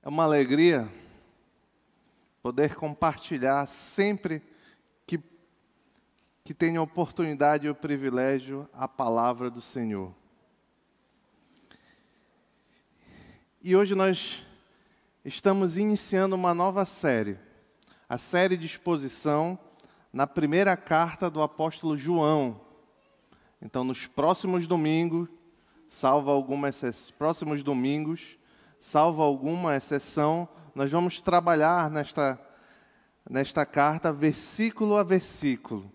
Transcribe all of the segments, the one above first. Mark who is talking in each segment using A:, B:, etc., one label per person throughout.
A: É uma alegria poder compartilhar sempre que tenho a oportunidade e o privilégio a palavra do Senhor. E hoje nós estamos iniciando uma nova série, a série de exposição na primeira carta do apóstolo João. Então, nos próximos domingos, salvo alguma exceção, nós vamos trabalhar nesta carta versículo a versículo.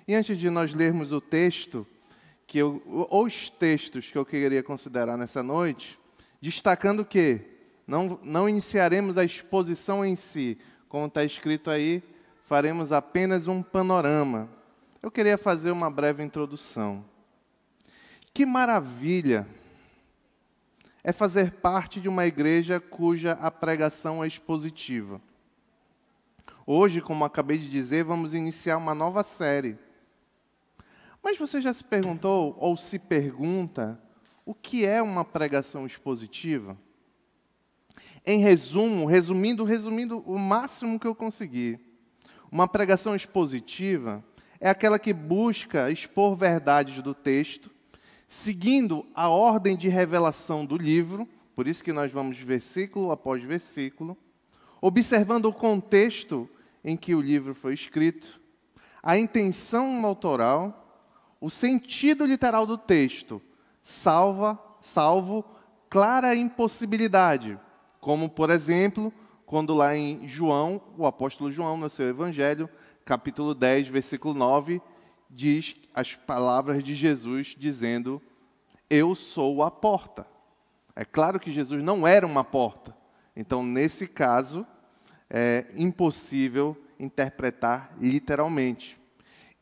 A: E antes de nós lermos o texto, os textos que eu queria considerar nessa noite, destacando que não iniciaremos a exposição em si, como está escrito aí, faremos apenas um panorama. Eu queria fazer uma breve introdução. Que maravilha é fazer parte de uma igreja cuja a pregação é expositiva. Hoje, como acabei de dizer, vamos iniciar uma nova série. Mas você já se perguntou ou se pergunta o que é uma pregação expositiva? Em resumo, resumindo o máximo que eu conseguir, uma pregação expositiva é aquela que busca expor verdades do texto, seguindo a ordem de revelação do livro, por isso que nós vamos versículo após versículo, observando o contexto em que o livro foi escrito, a intenção autoral, o sentido literal do texto, salvo clara impossibilidade, como, por exemplo, quando lá em João, o apóstolo João, no seu Evangelho, capítulo 10, versículo 9, diz as palavras de Jesus dizendo: eu sou a porta. É claro que Jesus não era uma porta. Então, nesse caso, é impossível interpretar literalmente.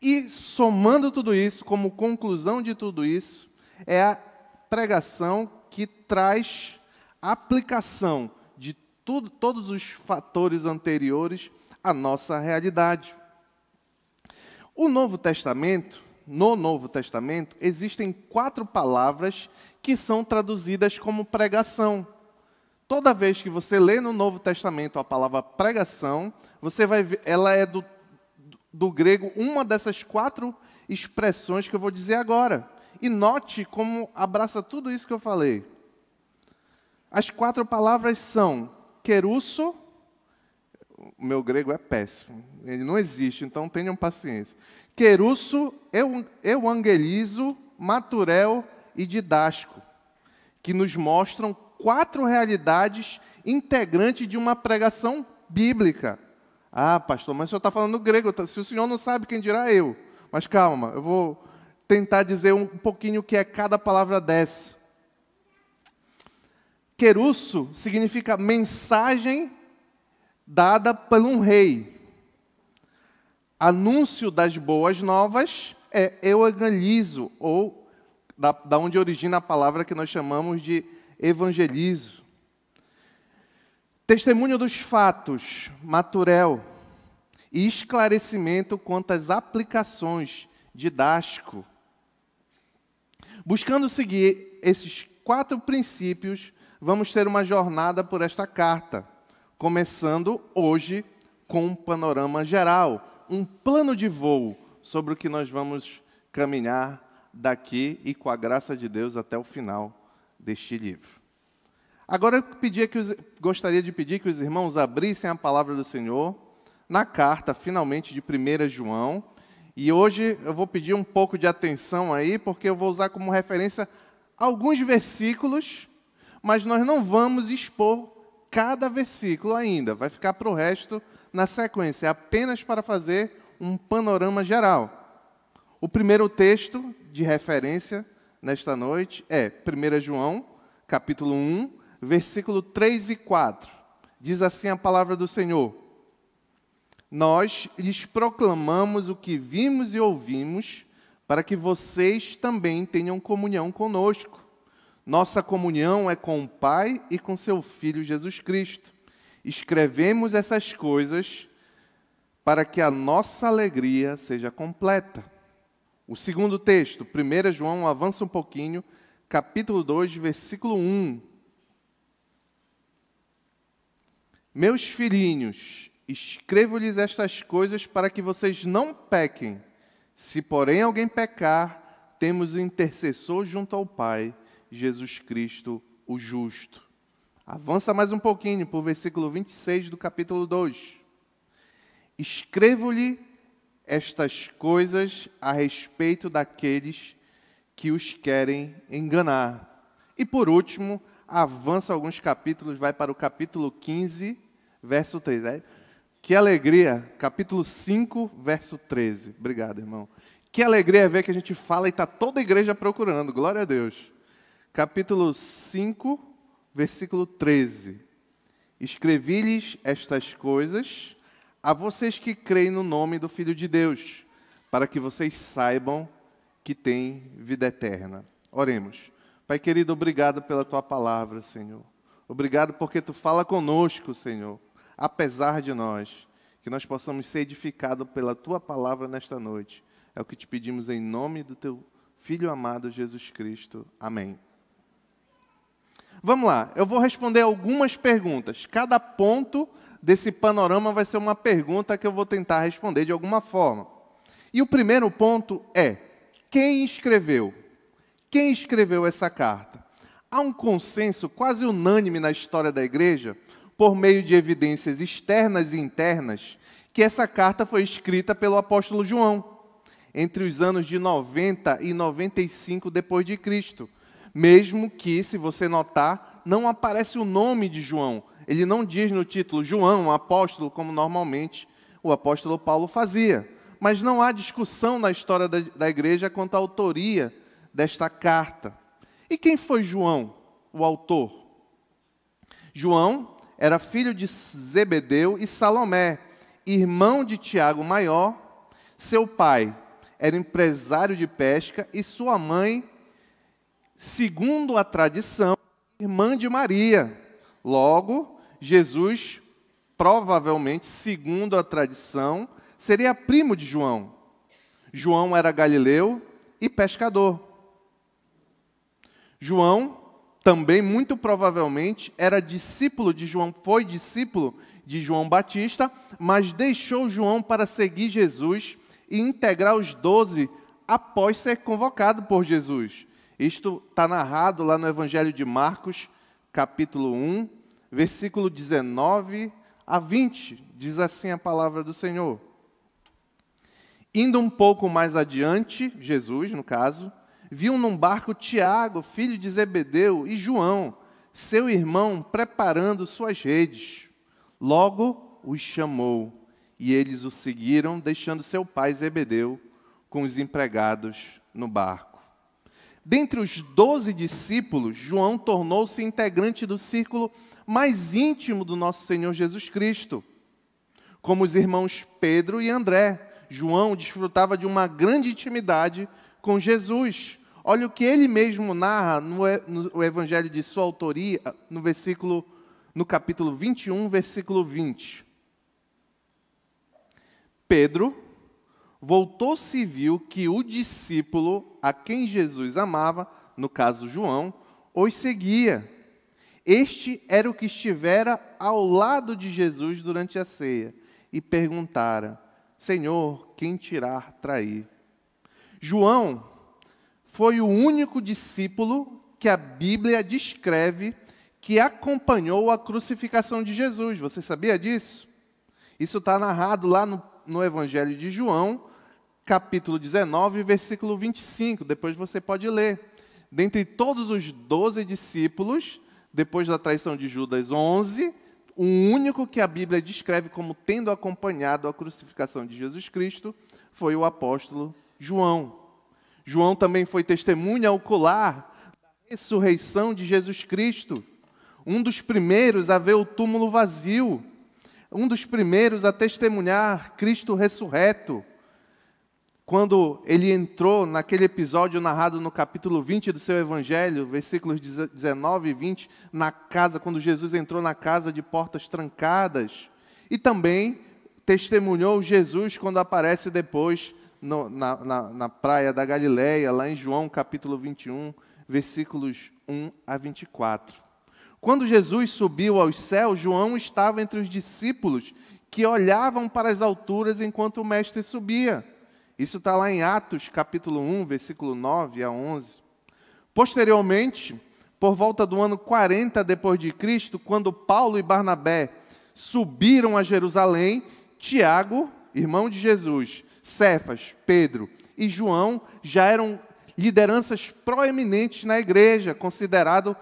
A: E, somando tudo isso, como conclusão de tudo isso, é a pregação que traz aplicação de todos os fatores anteriores à nossa realidade. No Novo Testamento, existem 4 palavras que são traduzidas como pregação. Toda vez que você lê no Novo Testamento a palavra pregação, você vai ver, ela é do grego, uma dessas 4 expressões que eu vou dizer agora. E note como abraça tudo isso que eu falei. As 4 palavras são kerusso. O meu grego é péssimo, ele não existe, então tenham paciência. Kerusso, euangelizo, maturel e didástico, que nos mostram 4 realidades integrantes de uma pregação bíblica. Ah, pastor, mas o senhor está falando grego, se o senhor não sabe, quem dirá eu? Mas calma, eu vou tentar dizer um pouquinho o que é cada palavra dessa. Kerusso significa mensagem dada por um rei. Anúncio das boas novas é evangelizo, ou da onde origina a palavra que nós chamamos de evangelizo. Testemunho dos fatos, maturel. E esclarecimento quanto às aplicações, didático. Buscando seguir esses 4 princípios, vamos ter uma jornada por esta carta, começando hoje com um panorama geral, um plano de voo sobre o que nós vamos caminhar daqui e, com a graça de Deus, até o final deste livro. Agora, gostaria de pedir que os irmãos abrissem a palavra do Senhor na carta, finalmente, de 1 João. E hoje eu vou pedir um pouco de atenção aí, porque eu vou usar como referência alguns versículos, mas nós não vamos expor cada versículo ainda. Vai ficar para o resto na sequência, é apenas para fazer um panorama geral. O primeiro texto de referência nesta noite é 1 João, capítulo 1, versículo 3 e 4. Diz assim a palavra do Senhor: nós lhes proclamamos o que vimos e ouvimos, para que vocês também tenham comunhão conosco. Nossa comunhão é com o Pai e com seu Filho Jesus Cristo. Escrevemos essas coisas para que a nossa alegria seja completa. O segundo texto, 1 João, avança um pouquinho, capítulo 2, versículo 1. Meus filhinhos, escrevo-lhes estas coisas para que vocês não pequem. Se, porém, alguém pecar, temos um intercessor junto ao Pai, Jesus Cristo, o justo. Avança mais um pouquinho para o versículo 26 do capítulo 2. Escrevo-lhe estas coisas a respeito daqueles que os querem enganar. E por último, avança alguns capítulos, vai para o capítulo 15, verso 13. Que alegria, capítulo 5, verso 13. Obrigado, irmão. Que alegria ver que a gente fala e está toda a igreja procurando, glória a Deus. Capítulo 5, versículo 13. Escrevi-lhes estas coisas a vocês que creem no nome do Filho de Deus, para que vocês saibam que têm vida eterna. Oremos. Pai querido, obrigado pela Tua palavra, Senhor. Obrigado porque Tu fala conosco, Senhor, apesar de nós, que nós possamos ser edificados pela Tua palavra nesta noite. É o que te pedimos em nome do Teu Filho amado, Jesus Cristo. Amém. Vamos lá, eu vou responder algumas perguntas. Cada ponto desse panorama vai ser uma pergunta que eu vou tentar responder de alguma forma. E o primeiro ponto é: quem escreveu? Quem escreveu essa carta? Há um consenso quase unânime na história da igreja, por meio de evidências externas e internas, que essa carta foi escrita pelo apóstolo João, entre os anos de 90 e 95 depois de Cristo. Mesmo que, se você notar, não aparece o nome de João. Ele não diz no título João, apóstolo, como normalmente o apóstolo Paulo fazia. Mas não há discussão na história da igreja quanto à autoria desta carta. E quem foi João, o autor? João era filho de Zebedeu e Salomé, irmão de Tiago Maior. Seu pai era empresário de pesca e sua mãe, segundo a tradição, irmã de Maria. Logo, Jesus, provavelmente, segundo a tradição, seria primo de João. João era galileu e pescador. João, também, muito provavelmente, era discípulo de João, foi discípulo de João Batista, mas deixou João para seguir Jesus e integrar os 12 após ser convocado por Jesus. Isto está narrado lá no Evangelho de Marcos, capítulo 1, versículo 19 a 20. Diz assim a palavra do Senhor. Indo um pouco mais adiante, Jesus, no caso, viu num barco Tiago, filho de Zebedeu, e João, seu irmão, preparando suas redes. Logo os chamou, e eles o seguiram, deixando seu pai Zebedeu com os empregados no barco. Dentre os 12 discípulos, João tornou-se integrante do círculo mais íntimo do nosso Senhor Jesus Cristo. Como os irmãos Pedro e André, João desfrutava de uma grande intimidade com Jesus. Olha o que ele mesmo narra no Evangelho de sua autoria, no capítulo 21, versículo 20. Pedro voltou-se e viu que o discípulo a quem Jesus amava, no caso João, os seguia. Este era o que estivera ao lado de Jesus durante a ceia e perguntara: Senhor, quem te irá trair? João foi o único discípulo que a Bíblia descreve que acompanhou a crucificação de Jesus. Você sabia disso? Isso está narrado lá no Evangelho de João, capítulo 19, versículo 25. Depois você pode ler. Dentre todos os 12 discípulos, depois da traição de Judas, 11, o único que a Bíblia descreve como tendo acompanhado a crucificação de Jesus Cristo foi o apóstolo João. João também foi testemunha ocular da ressurreição de Jesus Cristo. Um dos primeiros a ver o túmulo vazio. Um dos primeiros a testemunhar Cristo ressurreto. Quando ele entrou naquele episódio narrado no capítulo 20 do seu Evangelho, versículos 19 e 20, na casa, quando Jesus entrou na casa de portas trancadas. E também testemunhou Jesus quando aparece depois na praia da Galileia, lá em João capítulo 21, versículos 1 a 24. Quando Jesus subiu aos céus, João estava entre os discípulos que olhavam para as alturas enquanto o Mestre subia. Isso está lá em Atos, capítulo 1, versículo 9 a 11. Posteriormente, por volta do ano 40 depois de Cristo, quando Paulo e Barnabé subiram a Jerusalém, Tiago, irmão de Jesus, Cefas, Pedro e João já eram lideranças proeminentes na igreja, considerados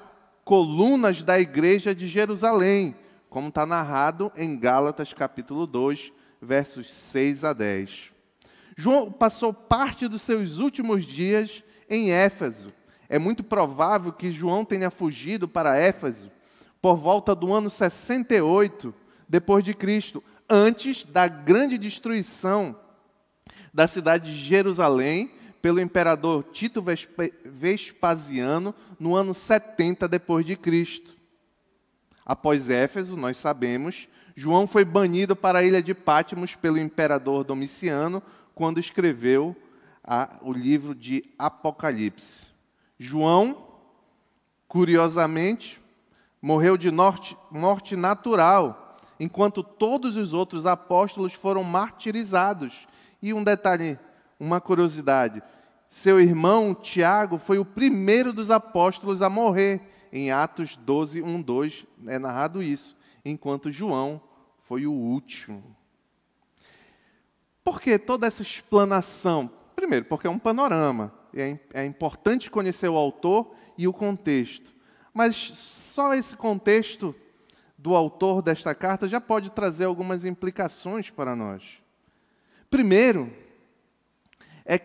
A: colunas da igreja de Jerusalém, como está narrado em Gálatas capítulo 2, versos 6 a 10. João passou parte dos seus últimos dias em Éfeso. É muito provável que João tenha fugido para Éfeso por volta do ano 68 depois de Cristo, antes da grande destruição da cidade de Jerusalém pelo imperador Tito Vespasiano no ano 70 depois de Cristo. Após Éfeso, nós sabemos, João foi banido para a ilha de Patmos pelo imperador Domiciano quando escreveu o livro de Apocalipse. João, curiosamente, morreu de morte natural, enquanto todos os outros apóstolos foram martirizados. E um detalhe, uma curiosidade, seu irmão Tiago foi o primeiro dos apóstolos a morrer. Em Atos 12, 1, 2 é narrado isso, enquanto João foi o último. Por que toda essa explanação? Primeiro, porque é um panorama. É importante conhecer o autor e o contexto. Mas só esse contexto do autor desta carta já pode trazer algumas implicações para nós. Primeiro, é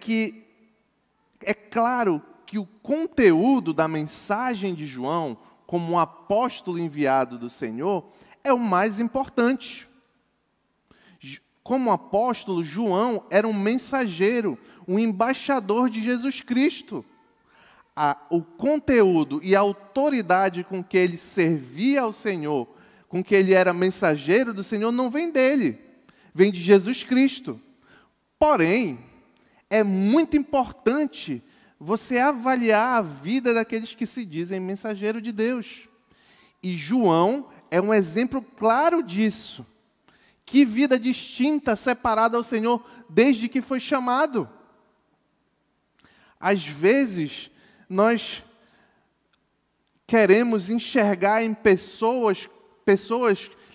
A: claro que o conteúdo da mensagem de João, como um apóstolo enviado do Senhor, é o mais importante. Como apóstolo, João era um mensageiro, um embaixador de Jesus Cristo. O conteúdo e a autoridade com que ele servia ao Senhor, com que ele era mensageiro do Senhor, não vem dele, vem de Jesus Cristo. Porém, é muito importante você avaliar a vida daqueles que se dizem mensageiro de Deus. E João é um exemplo claro disso. Que vida distinta, separada ao Senhor, desde que foi chamado. Às vezes, nós queremos enxergar em pessoas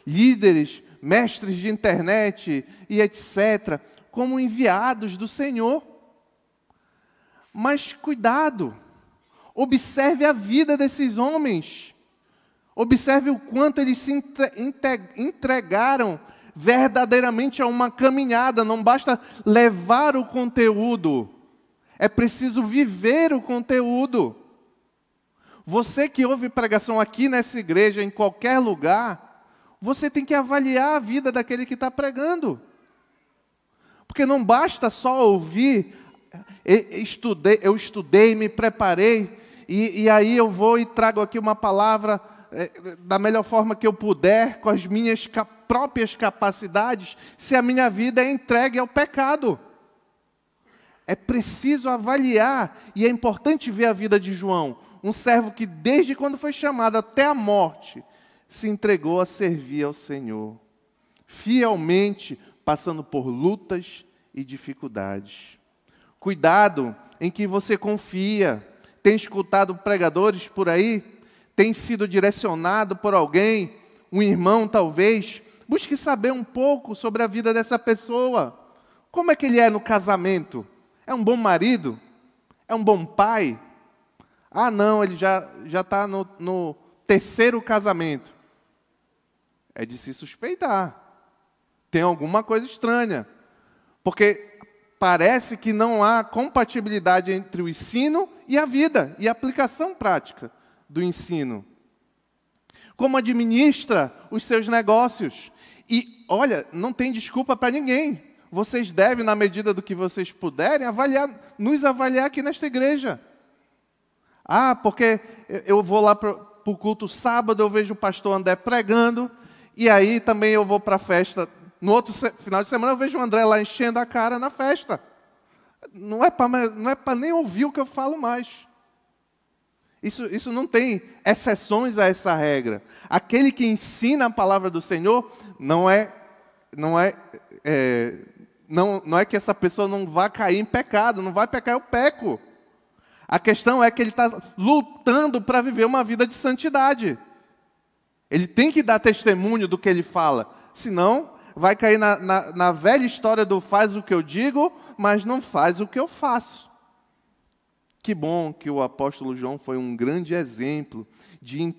A: líderes, mestres de internet e etc., como enviados do Senhor. Mas cuidado, observe a vida desses homens. Observe o quanto eles se entregaram verdadeiramente a uma caminhada. Não basta levar o conteúdo, é preciso viver o conteúdo. Você que ouve pregação aqui nessa igreja, em qualquer lugar, você tem que avaliar a vida daquele que está pregando. Porque não basta só ouvir, eu estudei, me preparei, e aí eu vou e trago aqui uma palavra da melhor forma que eu puder, com as minhas próprias capacidades, se a minha vida é entregue ao pecado. É preciso avaliar, e é importante ver a vida de João, um servo que desde quando foi chamado até a morte, se entregou a servir ao Senhor, fielmente, passando por lutas e dificuldades. Cuidado em que você confia. Tem escutado pregadores por aí? Tem sido direcionado por alguém, um irmão talvez? Busque saber um pouco sobre a vida dessa pessoa. Como é que ele é no casamento? É um bom marido? É um bom pai? Ah, não, ele já está no terceiro casamento. É de se suspeitar. Tem alguma coisa estranha. Porque parece que não há compatibilidade entre o ensino e a vida, e a aplicação prática do ensino. Como administra os seus negócios. E, olha, não tem desculpa para ninguém. Vocês devem, na medida do que vocês puderem, nos avaliar aqui nesta igreja. Ah, porque eu vou lá para o culto sábado, eu vejo o pastor André pregando, e aí também eu vou para a festa. No outro final de semana eu vejo o André lá enchendo a cara na festa. Não é para nem ouvir o que eu falo mais. Isso não tem exceções a essa regra. Aquele que ensina a palavra do Senhor não é que essa pessoa não vá cair em pecado, não vai pecar, eu peco. A questão é que ele está lutando para viver uma vida de santidade. Ele tem que dar testemunho do que ele fala, senão vai cair na velha história do faz o que eu digo, mas não faz o que eu faço. Que bom que o apóstolo João foi um grande exemplo de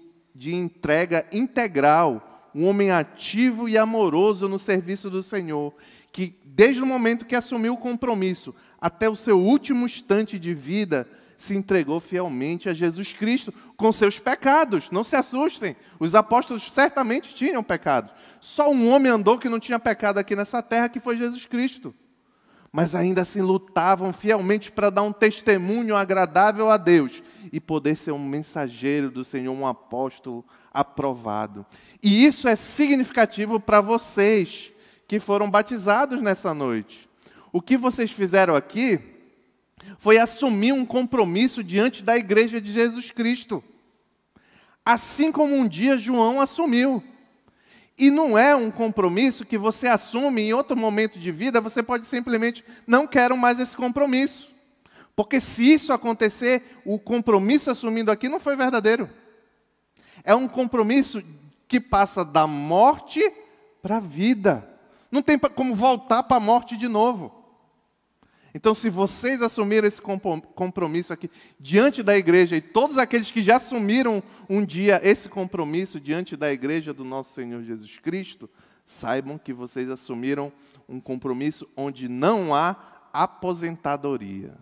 A: entrega integral, um homem ativo e amoroso no serviço do Senhor, que desde o momento que assumiu o compromisso até o seu último instante de vida, se entregou fielmente a Jesus Cristo com seus pecados. Não se assustem, os apóstolos certamente tinham pecado. Só um homem andou que não tinha pecado aqui nessa terra, que foi Jesus Cristo. Mas ainda assim lutavam fielmente para dar um testemunho agradável a Deus e poder ser um mensageiro do Senhor, um apóstolo aprovado. E isso é significativo para vocês que foram batizados nessa noite. O que vocês fizeram aqui foi assumir um compromisso diante da igreja de Jesus Cristo. Assim como um dia João assumiu. E não é um compromisso que você assume em outro momento de vida, você pode simplesmente, não quero mais esse compromisso. Porque se isso acontecer, o compromisso assumido aqui não foi verdadeiro. É um compromisso que passa da morte para a vida. Não tem como voltar para a morte de novo. Então, se vocês assumiram esse compromisso aqui diante da igreja, e todos aqueles que já assumiram um dia esse compromisso diante da igreja do nosso Senhor Jesus Cristo, saibam que vocês assumiram um compromisso onde não há aposentadoria.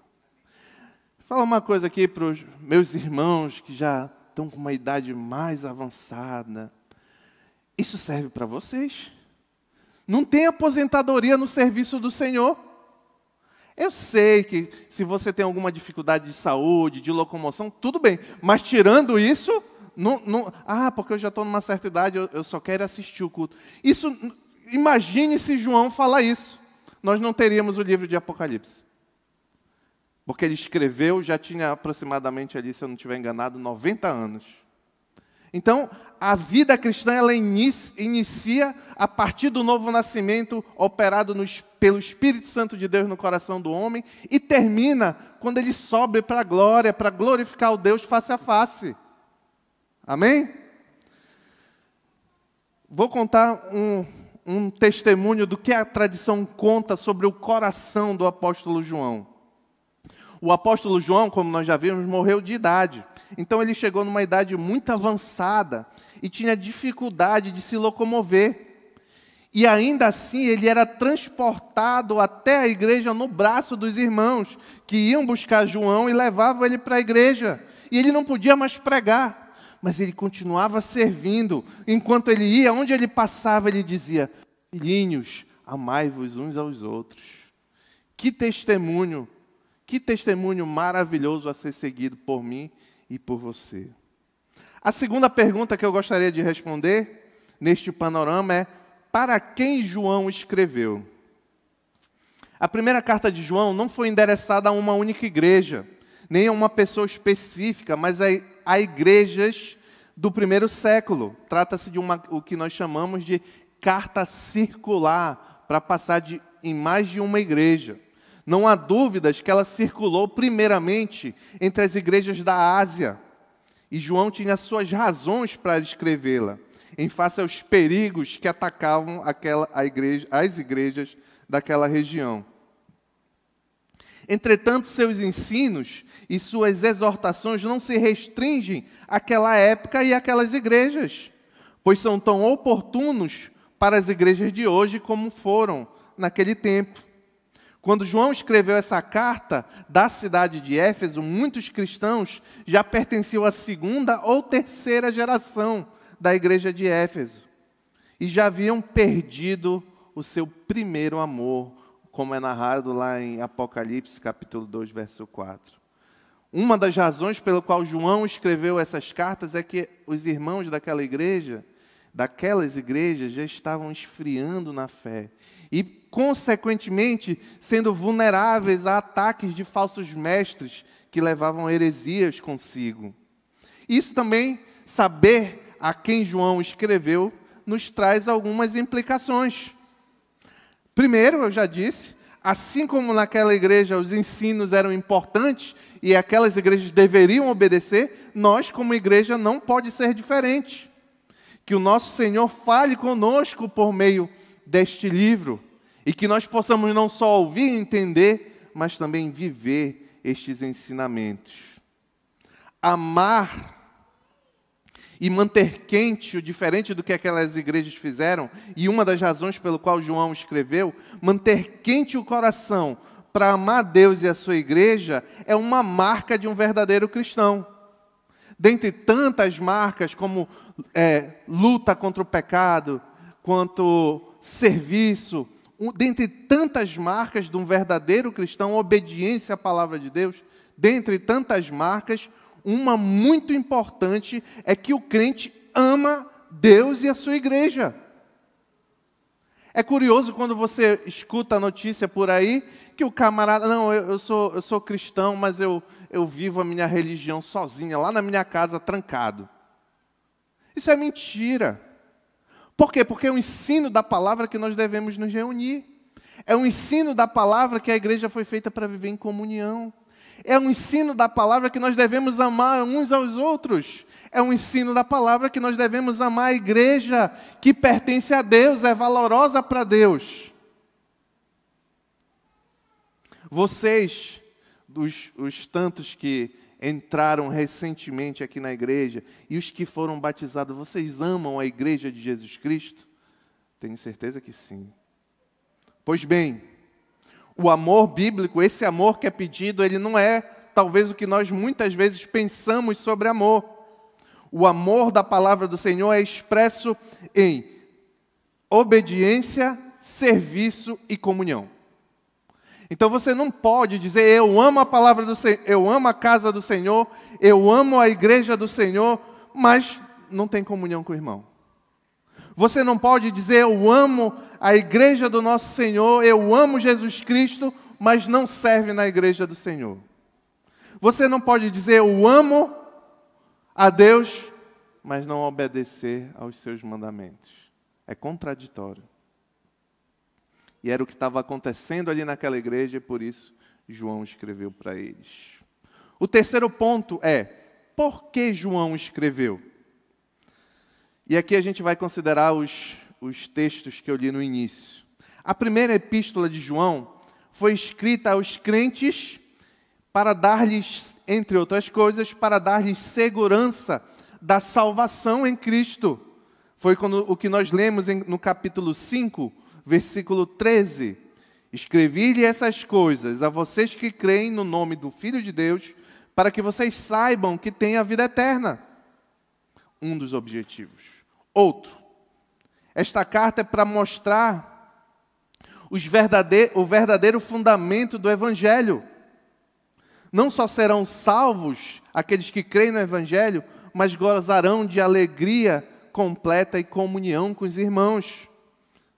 A: Vou falar uma coisa aqui para os meus irmãos que já estão com uma idade mais avançada. Isso serve para vocês. Não tem aposentadoria no serviço do Senhor. Eu sei que se você tem alguma dificuldade de saúde, de locomoção, tudo bem. Mas tirando isso, porque eu já estou numa certa idade, eu só quero assistir o culto. Isso, imagine se João falar isso. Nós não teríamos o livro de Apocalipse. Porque ele escreveu, já tinha aproximadamente ali, se eu não estiver enganado, 90 anos. Então, a vida cristã, ela inicia a partir do novo nascimento, operado pelo Espírito Santo de Deus no coração do homem, e termina quando ele sobe para a glória, para glorificar o Deus face a face. Amém? Vou contar um testemunho do que a tradição conta sobre o coração do apóstolo João. O apóstolo João, como nós já vimos, morreu de idade. Então ele chegou numa idade muito avançada e tinha dificuldade de se locomover. E ainda assim ele era transportado até a igreja no braço dos irmãos, que iam buscar João e levavam ele para a igreja. E ele não podia mais pregar, mas ele continuava servindo. Enquanto ele ia, onde ele passava, ele dizia: filhinhos, amai-vos uns aos outros. Que testemunho maravilhoso a ser seguido por mim e por você. A segunda pergunta que eu gostaria de responder neste panorama é: para quem João escreveu? A primeira carta de João não foi endereçada a uma única igreja, nem a uma pessoa específica, mas a igrejas do primeiro século. Trata-se de o que nós chamamos de carta circular, para passar em mais de uma igreja. Não há dúvidas que ela circulou primeiramente entre as igrejas da Ásia. E João tinha suas razões para escrevê-la, em face aos perigos que atacavam as igrejas daquela região. Entretanto, seus ensinos e suas exortações não se restringem àquela época e àquelas igrejas, pois são tão oportunos para as igrejas de hoje como foram naquele tempo. Quando João escreveu essa carta da cidade de Éfeso, muitos cristãos já pertenciam à segunda ou terceira geração da igreja de Éfeso e já haviam perdido o seu primeiro amor, como é narrado lá em Apocalipse, capítulo 2, verso 4. Uma das razões pela qual João escreveu essas cartas é que os irmãos daquelas igrejas já estavam esfriando na fé e, consequentemente, sendo vulneráveis a ataques de falsos mestres que levavam heresias consigo. Isso também, saber a quem João escreveu, nos traz algumas implicações. Primeiro, eu já disse, assim como naquela igreja os ensinos eram importantes e aquelas igrejas deveriam obedecer, nós, como igreja, não pode ser diferente. Que o nosso Senhor fale conosco por meio deste livro e que nós possamos não só ouvir e entender, mas também viver estes ensinamentos. Amar e manter quente, o diferente do que aquelas igrejas fizeram, e uma das razões pelo qual João escreveu, manter quente o coração para amar Deus e a sua igreja, é uma marca de um verdadeiro cristão. Dentre tantas marcas, como luta contra o pecado, quanto serviço, dentre tantas marcas de um verdadeiro cristão, obediência à palavra de Deus, dentre tantas marcas, uma muito importante é que o crente ama Deus e a sua igreja. É curioso quando você escuta a notícia por aí, que o camarada, não, eu sou cristão, mas eu vivo a minha religião sozinha, lá na minha casa, trancado. Isso é mentira. Por quê? Porque é o ensino da palavra que nós devemos nos reunir. É o ensino da palavra que a igreja foi feita para viver em comunhão. É um ensino da palavra que nós devemos amar uns aos outros. É um ensino da palavra que nós devemos amar a igreja que pertence a Deus, é valorosa para Deus. Vocês, os tantos que entraram recentemente aqui na igreja e os que foram batizados, vocês amam a igreja de Jesus Cristo? Tenho certeza que sim. Pois bem, o amor bíblico, esse amor que é pedido, ele não é talvez o que nós muitas vezes pensamos sobre amor. O amor da palavra do Senhor é expresso em obediência, serviço e comunhão. Então você não pode dizer, eu amo a palavra do Senhor, eu amo a casa do Senhor, eu amo a igreja do Senhor, mas não tem comunhão com o irmão. Você não pode dizer, eu amo a igreja do nosso Senhor, eu amo Jesus Cristo, mas não serve na igreja do Senhor. Você não pode dizer, eu amo a Deus, mas não obedecer aos seus mandamentos. É contraditório. E era o que estava acontecendo ali naquela igreja, e por isso João escreveu para eles. O terceiro ponto é, por que João escreveu? E aqui a gente vai considerar os textos que eu li no início. A primeira epístola de João foi escrita aos crentes para dar-lhes, entre outras coisas, para dar-lhes segurança da salvação em Cristo. Foi o que nós lemos no capítulo 5, versículo 13. Escrevi-lhe essas coisas a vocês que creem no nome do Filho de Deus, para que vocês saibam que têm a vida eterna. Um dos objetivos. Outro. Esta carta é para mostrar o verdadeiro fundamento do Evangelho. Não só serão salvos aqueles que creem no Evangelho, mas gozarão de alegria completa e comunhão com os irmãos.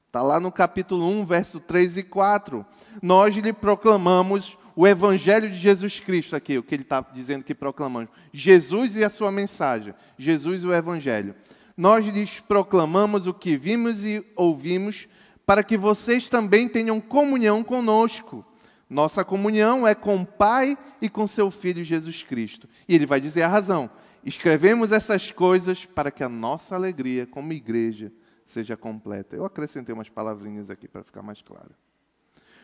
A: Está lá no capítulo 1, verso 3 e 4. Nós lhe proclamamos o Evangelho de Jesus Cristo, aqui, o que ele está dizendo que proclamamos. Jesus e a sua mensagem. Jesus e o Evangelho. Nós lhes proclamamos o que vimos e ouvimos, para que vocês também tenham comunhão conosco. Nossa comunhão é com o Pai e com seu Filho Jesus Cristo. E ele vai dizer a razão. Escrevemos essas coisas para que a nossa alegria como igreja seja completa. Eu acrescentei umas palavrinhas aqui para ficar mais claro.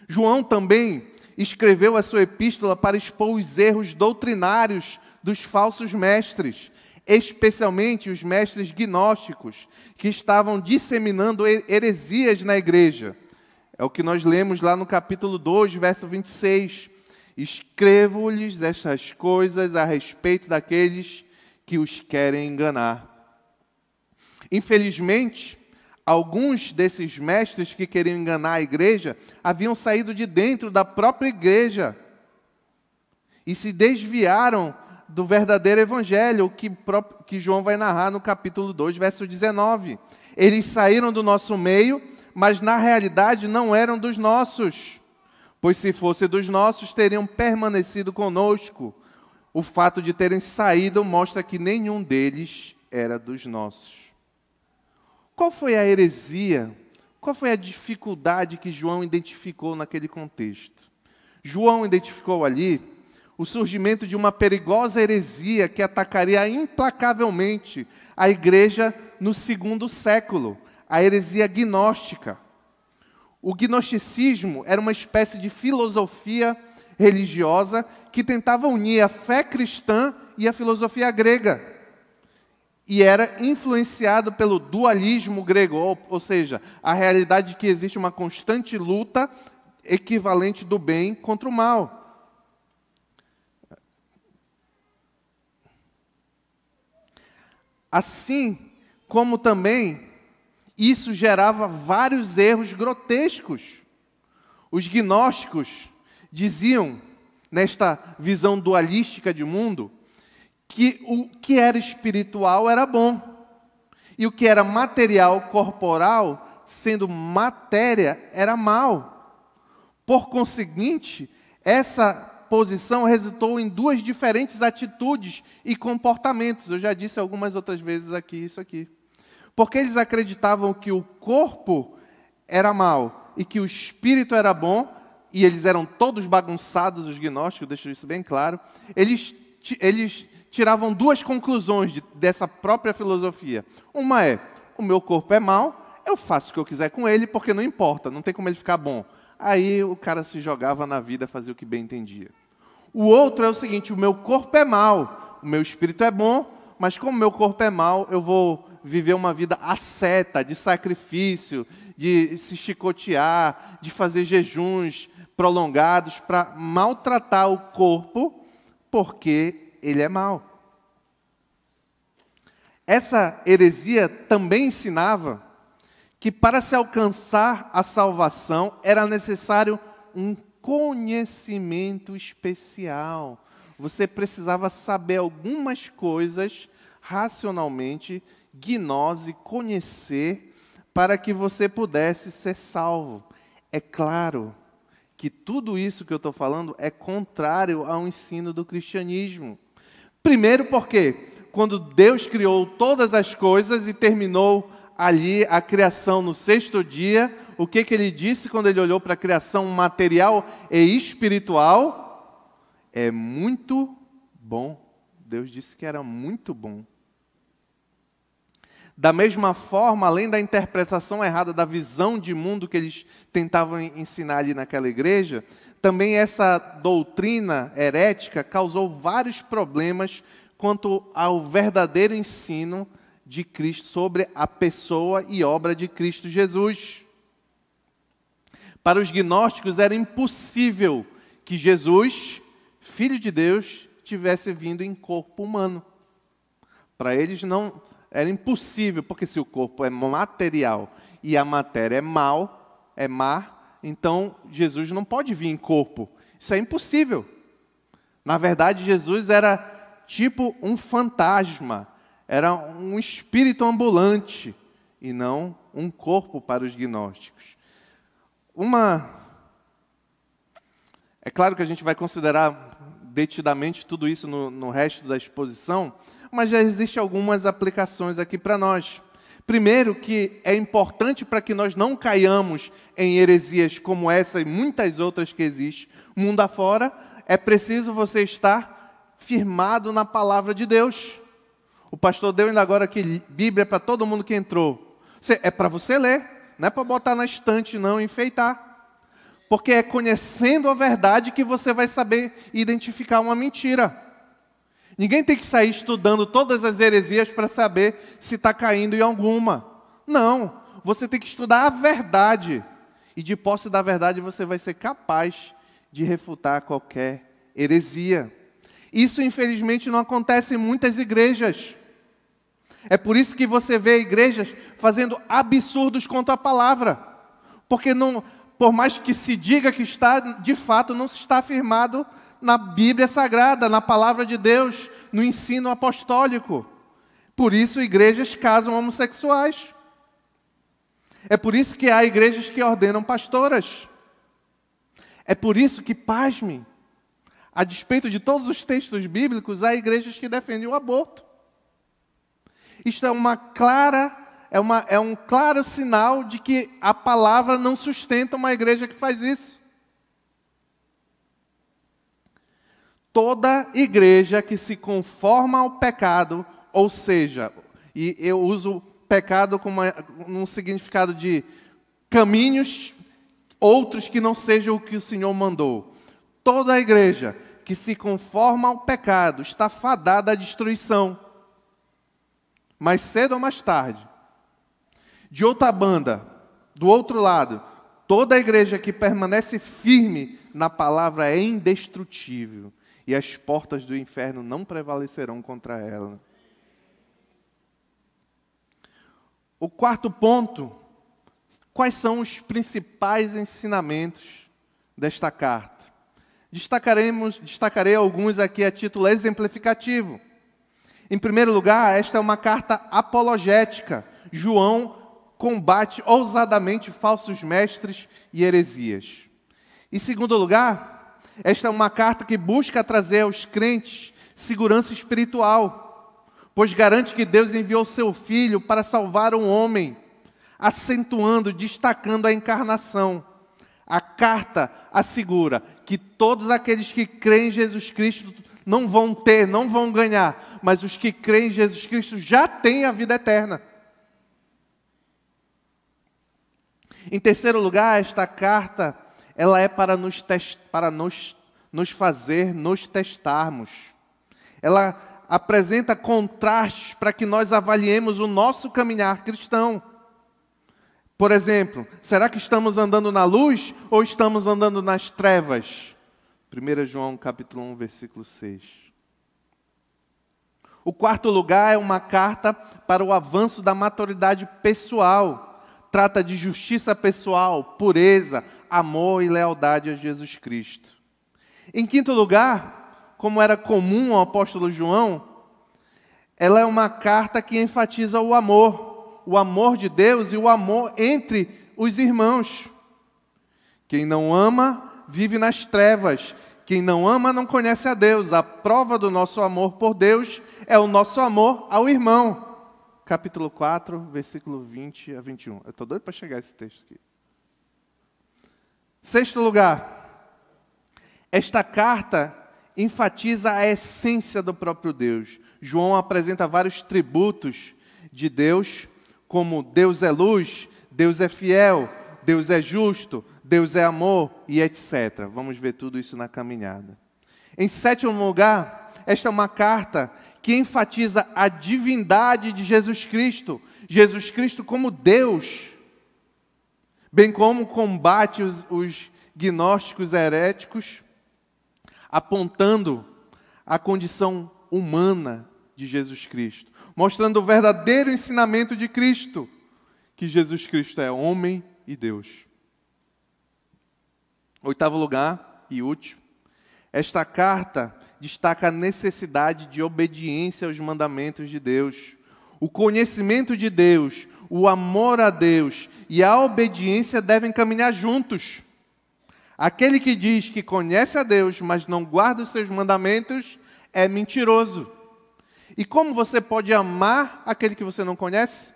A: João também escreveu a sua epístola para expor os erros doutrinários dos falsos mestres, especialmente os mestres gnósticos, que estavam disseminando heresias na igreja. É o que nós lemos lá no capítulo 2, verso 26. Escrevo-lhes estas coisas a respeito daqueles que os querem enganar. Infelizmente, alguns desses mestres que queriam enganar a igreja haviam saído de dentro da própria igreja e se desviaram do verdadeiro evangelho, que João vai narrar no capítulo 2, verso 19. Eles saíram do nosso meio, mas na realidade não eram dos nossos, pois se fossem dos nossos, teriam permanecido conosco. o fato de terem saído mostra que nenhum deles era dos nossos. Qual foi a heresia? Qual foi a dificuldade que João identificou naquele contexto? João identificou ali o surgimento de uma perigosa heresia que atacaria implacavelmente a igreja no segundo século, a heresia gnóstica. O gnosticismo era uma espécie de filosofia religiosa que tentava unir a fé cristã e a filosofia grega. E era influenciado pelo dualismo grego, ou seja, a realidade de que existe uma constante luta equivalente do bem contra o mal. Assim como também isso gerava vários erros grotescos. Os gnósticos diziam, nesta visão dualística de mundo, que o que era espiritual era bom, e o que era material, corporal, sendo matéria, era mal. Por conseguinte, essa posição resultou em duas diferentes atitudes e comportamentos. Eu já disse algumas outras vezes aqui isso aqui. Porque eles acreditavam que o corpo era mal e que o espírito era bom, e eles eram todos bagunçados, os gnósticos, deixo isso bem claro. Eles tiravam duas conclusões dessa própria filosofia. Uma é, o meu corpo é mau, eu faço o que eu quiser com ele, porque não importa, não tem como ele ficar bom. Aí o cara se jogava na vida, fazia o que bem entendia. O outro é o seguinte, o meu corpo é mau, o meu espírito é bom, mas como o meu corpo é mau, eu vou viver uma vida asceta, de sacrifício, de se chicotear, de fazer jejuns prolongados para maltratar o corpo, porque ele é mau. Essa heresia também ensinava que para se alcançar a salvação era necessário um conhecimento especial. Você precisava saber algumas coisas racionalmente, gnose, conhecer, para que você pudesse ser salvo. É claro que tudo isso que eu estou falando é contrário ao ensino do cristianismo. Primeiro porque, quando Deus criou todas as coisas e terminou ali a criação no sexto dia, o que ele disse quando ele olhou para a criação material e espiritual? É muito bom. Deus disse que era muito bom. Da mesma forma, além da interpretação errada da visão de mundo que eles tentavam ensinar ali naquela igreja, também essa doutrina herética causou vários problemas quanto ao verdadeiro ensino de Cristo sobre a pessoa e obra de Cristo Jesus. Para os gnósticos era impossível que Jesus, Filho de Deus, tivesse vindo em corpo humano. Para eles não era impossível, porque se o corpo é material e a matéria é má, então Jesus não pode vir em corpo. Isso é impossível. Na verdade, Jesus era tipo um fantasma, era um espírito ambulante e não um corpo para os gnósticos. É claro que a gente vai considerar detidamente tudo isso no resto da exposição, mas já existem algumas aplicações aqui para nós. Primeiro, que é importante para que nós não caiamos em heresias como essa e muitas outras que existem mundo afora, é preciso você estar firmado na palavra de Deus. O pastor deu ainda agora aqui Bíblia para todo mundo que entrou. É para você ler, não é para botar na estante não, enfeitar. Porque é conhecendo a verdade que você vai saber identificar uma mentira. Ninguém tem que sair estudando todas as heresias para saber se está caindo em alguma. Não, você tem que estudar a verdade. E de posse da verdade você vai ser capaz de refutar qualquer heresia. Isso, infelizmente, não acontece em muitas igrejas. É por isso que você vê igrejas fazendo absurdos contra a palavra. Porque por mais que se diga que está, de fato, não se está afirmado na Bíblia Sagrada, na palavra de Deus, no ensino apostólico. Por isso, igrejas casam homossexuais. É por isso que há igrejas que ordenam pastoras. É por isso que, pasmem, A despeito de todos os textos bíblicos, há igrejas que defendem o aborto. Isto é um claro sinal de que a palavra não sustenta uma igreja que faz isso. Toda igreja que se conforma ao pecado, ou seja, e eu uso pecado como num significado de caminhos outros que não sejam o que o Senhor mandou. Toda igreja que se conforma ao pecado está fadada à destruição. Mais cedo ou mais tarde. De outra banda, do outro lado, toda igreja que permanece firme na palavra é indestrutível. E as portas do inferno não prevalecerão contra ela. O quarto ponto, quais são os principais ensinamentos desta carta? Destacarei alguns aqui a título exemplificativo. Em primeiro lugar, esta é uma carta apologética. João combate ousadamente falsos mestres e heresias. Em segundo lugar, esta é uma carta que busca trazer aos crentes segurança espiritual, pois garante que Deus enviou seu Filho para salvar um homem, acentuando, destacando a encarnação. A carta assegura que todos aqueles que creem em Jesus Cristo não vão ganhar, mas os que creem em Jesus Cristo já têm a vida eterna. Em terceiro lugar, esta carta ela é para nos fazer nos testarmos. Ela apresenta contrastes para que nós avaliemos o nosso caminhar cristão. Por exemplo, será que estamos andando na luz ou estamos andando nas trevas? 1 João capítulo 1, versículo 6. O quarto lugar é uma carta para o avanço da maturidade pessoal. Trata de justiça pessoal, pureza, amor e lealdade a Jesus Cristo. Em quinto lugar, como era comum ao apóstolo João, ela é uma carta que enfatiza o amor de Deus e o amor entre os irmãos. Quem não ama, vive nas trevas. Quem não ama, não conhece a Deus. A prova do nosso amor por Deus é o nosso amor ao irmão. Capítulo 4, versículo 20 a 21. Eu estou doido para chegar a esse texto aqui. Sexto lugar, esta carta enfatiza a essência do próprio Deus. João apresenta vários tributos de Deus, como Deus é luz, Deus é fiel, Deus é justo, Deus é amor e etc. Vamos ver tudo isso na caminhada. Em sétimo lugar, esta é uma carta que enfatiza a divindade de Jesus Cristo como Deus, bem como combate os gnósticos heréticos, apontando a condição humana de Jesus Cristo, mostrando o verdadeiro ensinamento de Cristo, que Jesus Cristo é homem e Deus. Oitavo lugar e último, esta carta destaca a necessidade de obediência aos mandamentos de Deus. O conhecimento de Deus, o amor a Deus e a obediência devem caminhar juntos. Aquele que diz que conhece a Deus, mas não guarda os seus mandamentos, é mentiroso. E como você pode amar aquele que você não conhece?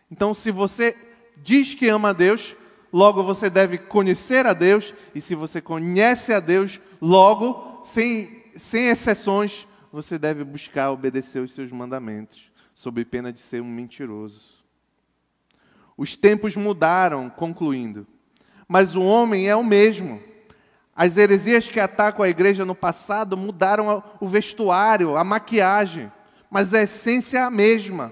A: Então, se você diz que ama a Deus, logo você deve conhecer a Deus. E se você conhece a Deus, logo, sem exceções, você deve buscar obedecer os seus mandamentos, sob pena de ser um mentiroso. Os tempos mudaram, concluindo, mas o homem é o mesmo. As heresias que atacam a igreja no passado mudaram o vestuário, a maquiagem, mas a essência é a mesma.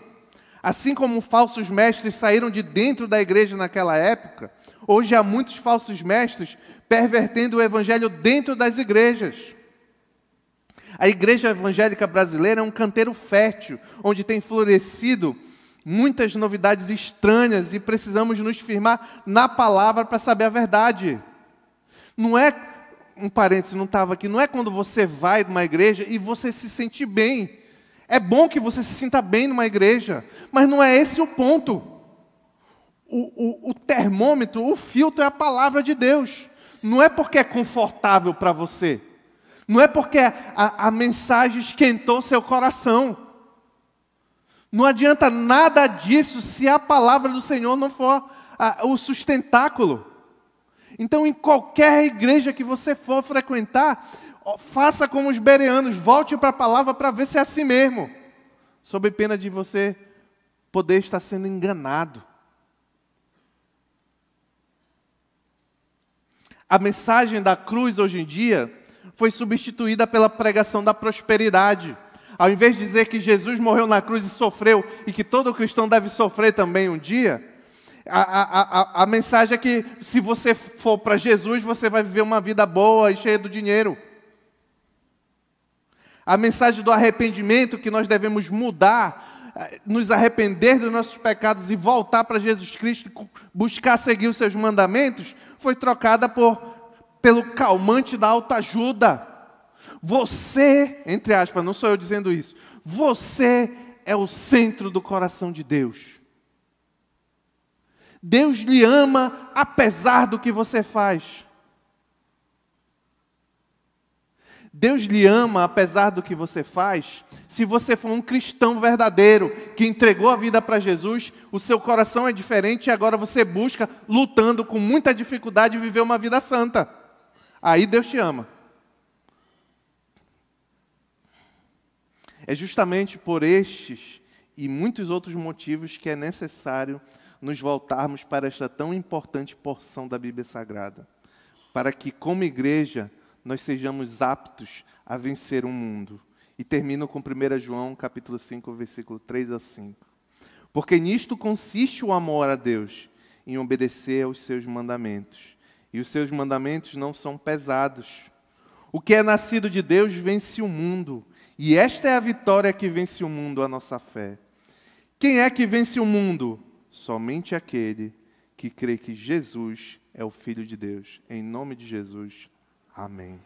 A: Assim como falsos mestres saíram de dentro da igreja naquela época, hoje há muitos falsos mestres pervertendo o evangelho dentro das igrejas. A igreja evangélica brasileira é um canteiro fértil, onde tem florescido muitas novidades estranhas e precisamos nos firmar na palavra para saber a verdade. Não é, um parênteses, não estava aqui, não é quando você vai numa igreja e você se sente bem. É bom que você se sinta bem numa igreja, mas não é esse o ponto. O termômetro, o filtro é a palavra de Deus. Não é porque é confortável para você. Não é porque a mensagem esquentou seu coração. Não adianta nada disso se a palavra do Senhor não for o sustentáculo. Então, em qualquer igreja que você for frequentar, faça como os bereanos, volte para a palavra para ver se é assim mesmo, sob pena de você poder estar sendo enganado. A mensagem da cruz hoje em dia foi substituída pela pregação da prosperidade. Ao invés de dizer que Jesus morreu na cruz e sofreu, e que todo cristão deve sofrer também um dia, a mensagem é que se você for para Jesus, você vai viver uma vida boa e cheia do dinheiro. A mensagem do arrependimento, que nós devemos mudar, nos arrepender dos nossos pecados e voltar para Jesus Cristo, buscar seguir os seus mandamentos, foi trocada pelo calmante da autoajuda. Você, entre aspas, não sou eu dizendo isso, você é o centro do coração de Deus. Deus lhe ama apesar do que você faz. Deus lhe ama apesar do que você faz. Se você for um cristão verdadeiro, que entregou a vida para Jesus, o seu coração é diferente e agora você busca, lutando com muita dificuldade, viver uma vida santa. Aí Deus te ama. É justamente por estes e muitos outros motivos que é necessário nos voltarmos para esta tão importante porção da Bíblia Sagrada, para que, como igreja, nós sejamos aptos a vencer o mundo. E termino com 1 João, capítulo 5, versículo 3 a 5. Porque nisto consiste o amor a Deus, em obedecer aos seus mandamentos. E os seus mandamentos não são pesados. O que é nascido de Deus vence o mundo. E esta é a vitória que vence o mundo, a nossa fé. Quem é que vence o mundo? Somente aquele que crê que Jesus é o Filho de Deus. Em nome de Jesus, amém.